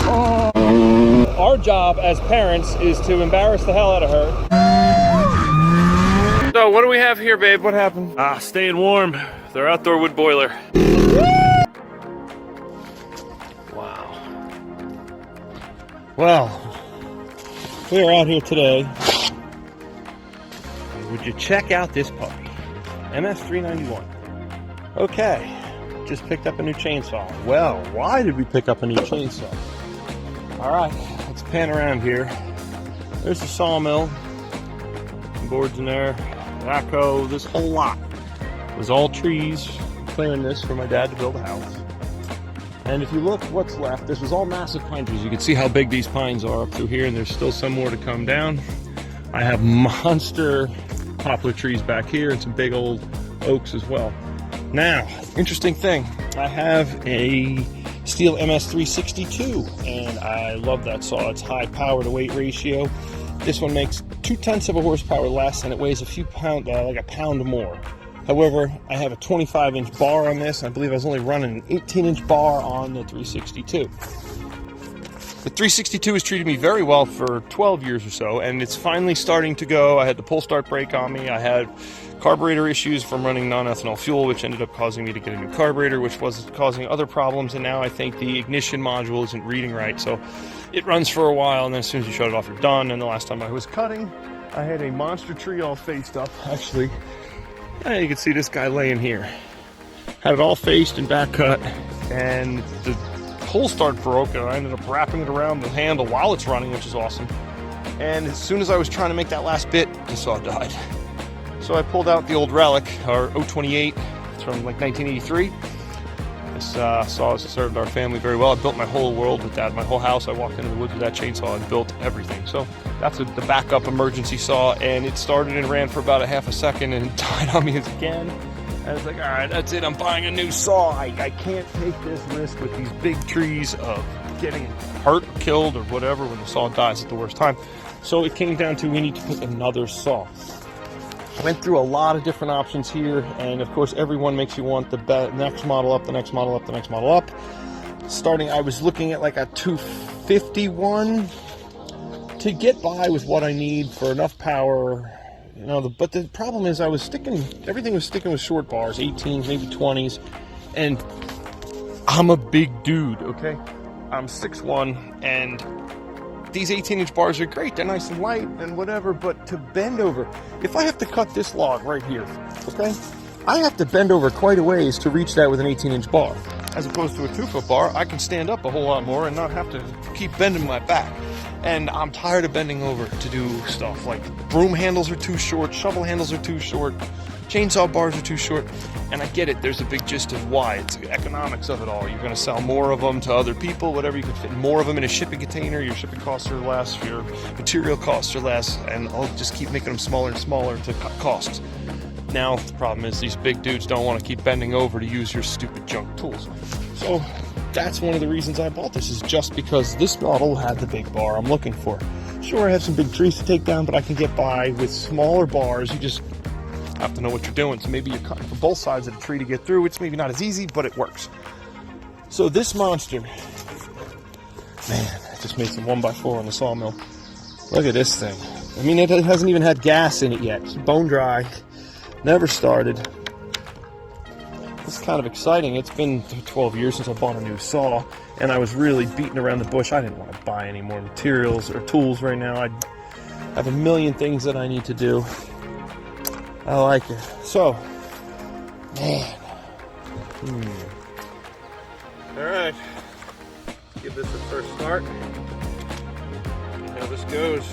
Our job as parents is to embarrass the hell out of her. So what do we have here, babe? What happened? Staying warm. Their outdoor wood boiler. Wow. Well, we are out here today. Would you check out this puppy? MS391. Okay, just picked up a new chainsaw. Well, why did we pick up a new chainsaw? All right, let's pan around here. There's the sawmill. Boards in there. Backhoe, this whole lot. It was all trees, clearing this for my dad to build a house. And if you look what's left, this was all massive pine trees. You can see how big these pines are up through here, and there's still some more to come down. I have monster poplar trees back here and some big old oaks as well. Now, interesting thing, I have a Stihl MS362, and I love that saw. It's high power to weight ratio. This one makes 0.2 of a horsepower less, and it weighs a few pounds, like a pound more. However, I have a 25-inch bar on this. I believe I was only running an 18-inch bar on the 362. The 362 has treated me very well for 12 years or so, and it's finally starting to go. I had the pull start brake on me. I had carburetor issues from running non-ethanol fuel, which ended up causing me to get a new carburetor, which was causing other problems, and now I think the ignition module isn't reading right. So it runs for a while, and then as soon as you shut it off, you're done. And the last time I was cutting, I had a monster tree all faced up. Actually, you can see this guy laying here. Had it all faced and back cut, and the pull start broke, and I ended up wrapping it around the handle while it's running, which is awesome. And as soon as I was trying to make that last bit, the saw died. So I pulled out the old relic, our 028. It's from like 1983. This saw has served our family very well. I built my whole world with that, my whole house. I walked into the woods with that chainsaw and built everything. So that's the backup emergency saw, and it started and ran for about a half a second and died on me again. I was like, all right, that's it. I'm buying a new saw. I can't take this risk with these big trees of getting hurt or killed or whatever when the saw dies at the worst time. So it came down to we need to pick another saw. I went through a lot of different options here, and of course everyone makes you want the next model up, the next model up, the next model up. Starting, I was looking at like a 251 to get by with what I need for enough power. You know, but the problem is everything was sticking with short bars, 18s, maybe 20s, and I'm a big dude, okay? I'm 6'1", and these 18-inch bars are great. They're nice and light and whatever, but to bend over, if I have to cut this log right here, okay, I have to bend over quite a ways to reach that with an 18-inch bar. As opposed to a 2-foot bar, I can stand up a whole lot more and not have to keep bending my back. And I'm tired of bending over to do stuff like broom handles are too short, shovel handles are too short, chainsaw bars are too short, and I get it. There's a big gist of why. It's the economics of it all. You're going to sell more of them to other people, whatever. You can fit more of them in a shipping container. Your shipping costs are less, your material costs are less, and I'll just keep making them smaller and smaller to cut costs. Now, the problem is these big dudes don't want to keep bending over to use your stupid junk tools. So that's one of the reasons I bought this, is just because this model had the big bar I'm looking for. Sure, I have some big trees to take down, but I can get by with smaller bars. You just have to know what you're doing. So maybe you're cutting for both sides of the tree to get through. It's maybe not as easy, but it works. So this monster, man, I just made some 1x4 on the sawmill. Look at this thing. I mean, it hasn't even had gas in it yet. It's bone dry. Never started. It's kind of exciting. It's been 12 years since I bought a new saw, and I was really beating around the bush. I didn't want to buy any more materials or tools right now. I have a million things that I need to do. I like it. So, man. All right. Give this a first start. See how this goes.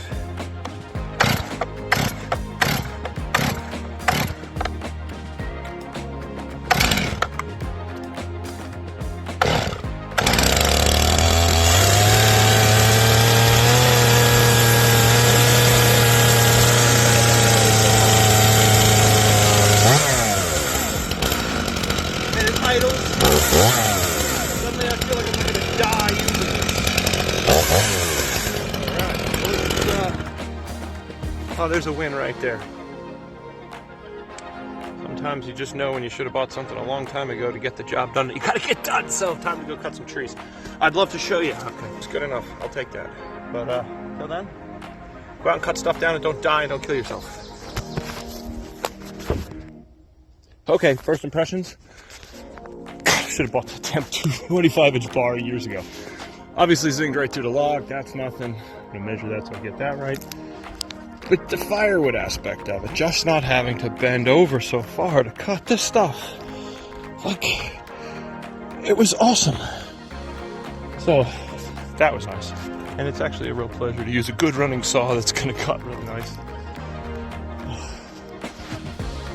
Suddenly I feel like I'm going to die using this. Alright, oh, there's a win right there. sometimes you just know when you should have bought something a long time ago to get the job done that you gotta get done. So time to go cut some trees. I'd love to show you. Okay, it's good enough. I'll take that. But till then, go out and cut stuff down and don't die and don't kill yourself. Okay, first impressions. Should have bought the temp 25-inch bar years ago. Obviously zinged right through the log. That's nothing. I'm gonna measure that so I get that right. But the firewood aspect of it, just not having to bend over so far to cut this stuff, like, it was awesome. So that was nice. And it's actually a real pleasure to use a good running saw that's gonna cut really nice.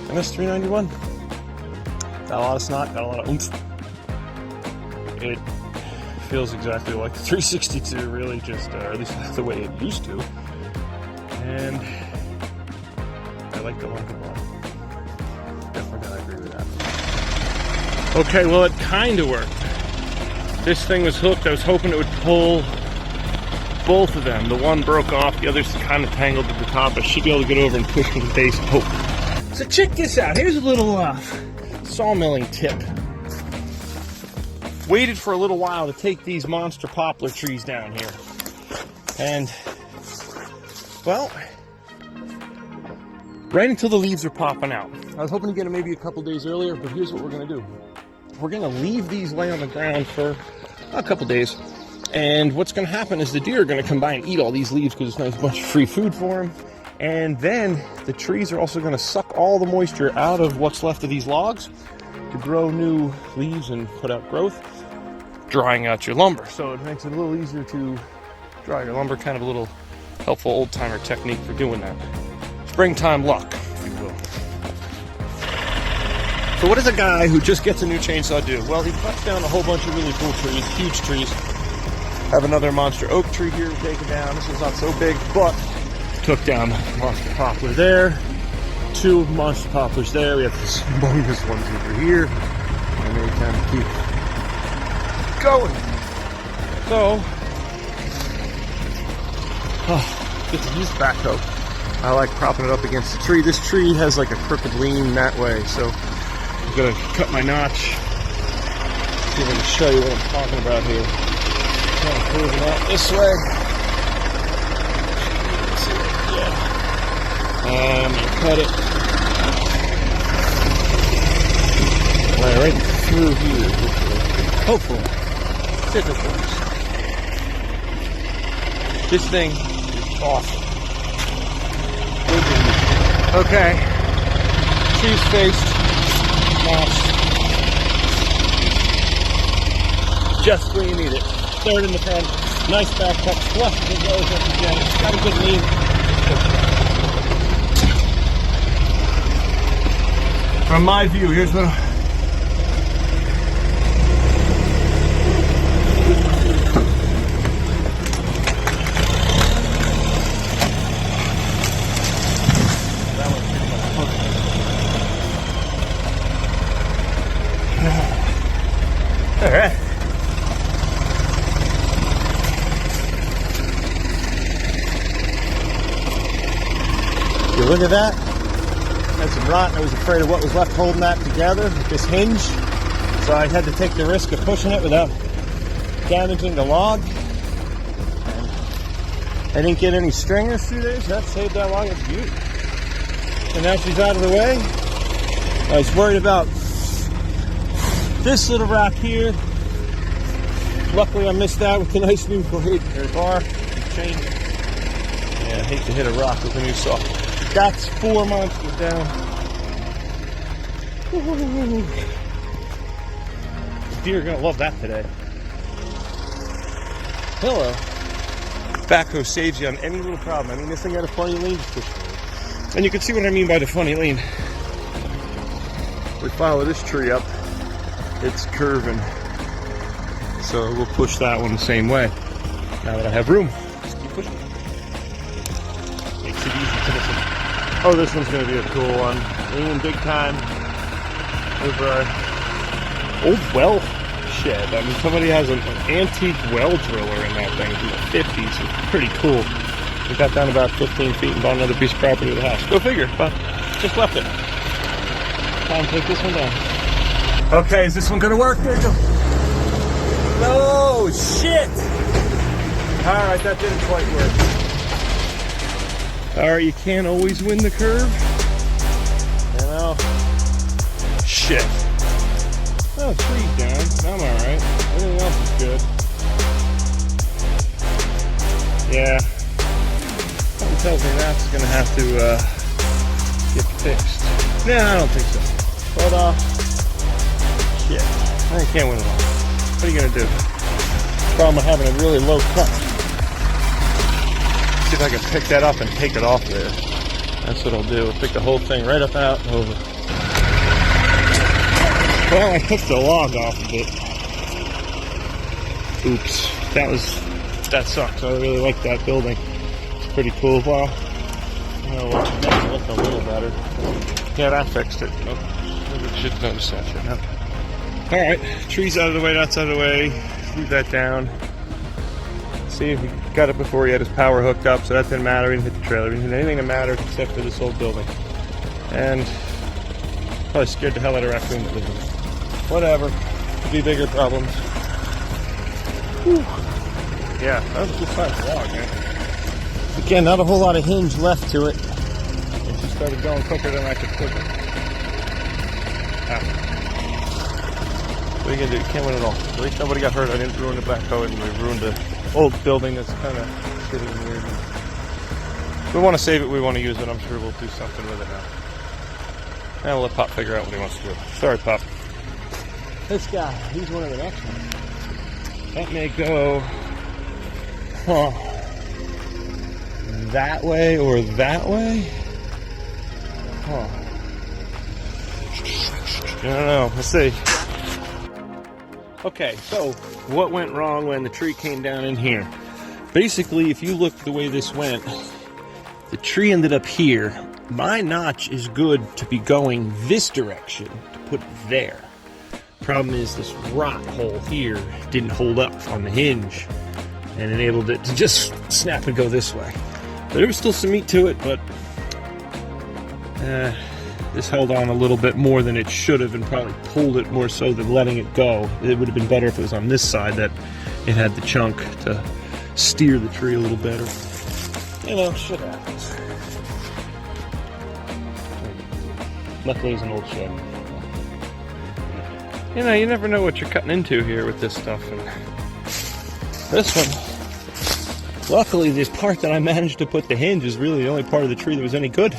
MS391. Got a lot of snot, got a lot of oomph. It feels exactly like the 362, really, just, or at least the way it used to. And I like the length of bar. Definitely gotta agree with that. Okay, well, it kind of worked. This thing was hooked. I was hoping it would pull both of them. The one broke off, the other's kind of tangled at the top. I should be able to get over and push with the base and hope. So check this out. Here's a little sawmilling tip. Waited for a little while to take these monster poplar trees down here. And, well, right until the leaves are popping out. I was hoping to get them maybe a couple days earlier, but here's what we're going to do. We're going to leave these lay on the ground for a couple days. And what's going to happen is the deer are going to come by and eat all these leaves because it's a nice bunch of free food for them. And then the trees are also going to suck all the moisture out of what's left of these logs to grow new leaves and put out growth, drying out your lumber. So it makes it a little easier to dry your lumber, kind of a little helpful old-timer technique for doing that. Springtime luck, if you will. So what does a guy who just gets a new chainsaw do? Well, he cuts down a whole bunch of really cool trees, huge trees. Have another monster oak tree here taken down. This one's not so big, but took down monster poplar there. 2 monster poplars there. We have these humongous ones over here. And they kind of keep going. So, get to use backhoe. I like propping it up against the tree. This tree has like a crooked lean that way, so I'm gonna cut my notch. See if I can show you what I'm talking about here. Kind of moving out this way. And I'm gonna cut it right through here. Hopefully. This thing is awesome. Okay. Trees faced. Notched. Just where you need it. Third in the front. Nice back cut. Flush as it goes up again. It's got a good lean. From my view, here's what Alright. You look at that. Had some rot. I was afraid of what was left holding that together with this hinge. So I had to take the risk of pushing it without damaging the log. And I didn't get any stringers through there, so that saved that log. It's beautiful. And now she's out of the way. I was worried about this little rock here. Luckily I missed that with the nice new blade or bar chain. Yeah, I hate to hit a rock with a new saw. That's 4 monsters down. Woo-hoo-hoo-hoo. Deer are gonna love that today. Hello. Backhoe saves you on any little problem. I mean, this thing got a funny lean. And you can see what I mean by the funny lean. We follow this tree up. It's curving. So we'll push that one the same way. Now that I have room, just keep pushing. Makes it easy to listen. Oh, this one's going to be a cool one. Leaning big time over our old well shed. I mean, somebody has an antique well driller in that thing from the 50s. It's pretty cool. We got down about 15 feet and bought another piece of property with a house. Go figure, but just left it. Time to take this one down. Okay, is this one gonna work? There you go. No, shit! Alright, that didn't quite work. Alright, you can't always win the curve. You know? Shit. Oh, tree's down. I'm alright. Everything else is good. Yeah. Something tells me that's gonna have to get fixed. Nah, I don't think so. But shit. I can't win it all. What are you gonna do? Problem of having a really low cut. See if I can pick that up and take it off there. That's what I'll do. I'll pick the whole thing right up out and over. Well, I took the log off of it. Oops. That sucks. I really like that building. It's pretty cool. Well, you know, it makes it look a little better. Yeah, that fixed it. Nope. Maybe we should notice that shit. No. Alright, trees out of the way, that's out of the way. Leave that down. See, he got it before he had his power hooked up, so that didn't matter. He didn't hit the trailer. He didn't hit anything that mattered except for this old building. And probably scared the hell out of raccoon that lived in it. Whatever. Could be bigger problems. Whew. Yeah, that was a good size log, man. Again, not a whole lot of hinge left to it. It just started going quicker than I could put it. Ah. What are you gonna do? You can't win it all. At least nobody got hurt. I didn't ruin the backhoe, and we ruined the old building that's kind of shitty and weird. We want to save it. We want to use it. I'm sure we'll do something with it now. And we'll let Pop figure out what he wants to do. Sorry, Pop. This guy, he's one of the next ones. That may go that way or that way. Huh. I don't know. Let's see. Okay, so what went wrong when the tree came down in here? Basically, if you look the way this went, the tree ended up here. My notch is good to be going this direction to put it there. Problem is this rock hole here didn't hold up on the hinge and enabled it to just snap and go this way. But there was still some meat to it, but this held on a little bit more than it should have and probably pulled it more so than letting it go. It would have been better if it was on this side that it had the chunk to steer the tree a little better. You know, shit happens. Luckily it's an old shed. You know, you never know what you're cutting into here with this stuff. And this one, luckily this part that I managed to put the hinge is really the only part of the tree that was any good.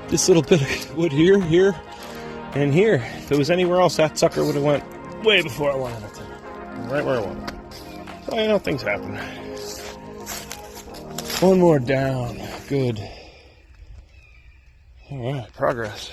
This little bit of wood here, and here. If it was anywhere else, that sucker would have went way before I wanted it to. Right where I wanted it. So, you know, things happen. One more down. Good. Alright, progress.